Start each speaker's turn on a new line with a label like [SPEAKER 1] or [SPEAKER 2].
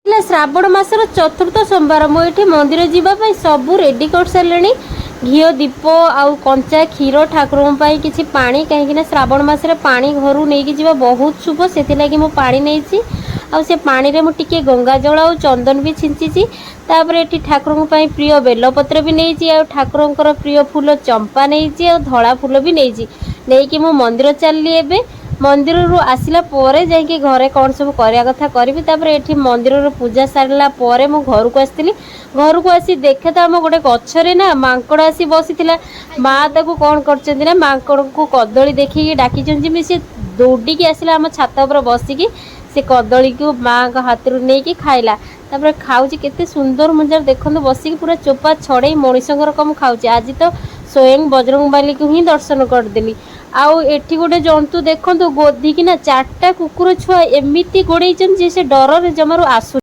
[SPEAKER 1] श्रावण मासर चतुर्थ सोमवार मुझे मंदिर जावाई सब रेडी कर सारे घी दीप आउ कंचा क्षीर ठाकुर किसी पानी कहीं श्रावण मसरे पानी घर नहीं जा बहुत शुभ से लगी मु पानी नहीं आउ से पानी रे मुझे गंगा जल और चंदन भी छिंची तापर ठाकुर प्रिय बेलपत्र भी नहीं आ ठाकुर प्रिय फूल चंपा नहीं धला फूल भी नहीं मु मंदिर चलली एबे मंदिर रू आसला परे जाके घरे कौन सब करया कथा करी तापर एठी मंदिर रू पूजा सारला परे मु घर को आसती घर को आसी देखे तो आम गोटे गछरे ना मांकड़ आसी बसीथिला माँ ताको कौन करचंदी ना मांकड़ को कदली देखिकी डाकिचन जिमि से दौड़िकी आसला आम छात उपर बसिकी से कदली को माँ का हाथ रू नहीं खाइला तापर खाऊची केते सुंदर मुंजार देखंतु बसिकी पूरा चोपा छड़े मनीषंकर कम खाऊची आज तो स्वयं बजरंगबाली को ही दर्शन करदेली आउ एठी गोटे जंतु देखंतु गोदी कि ना 4टा कुकुर छुआ एमिति गोड़े से डर जमारू आसु।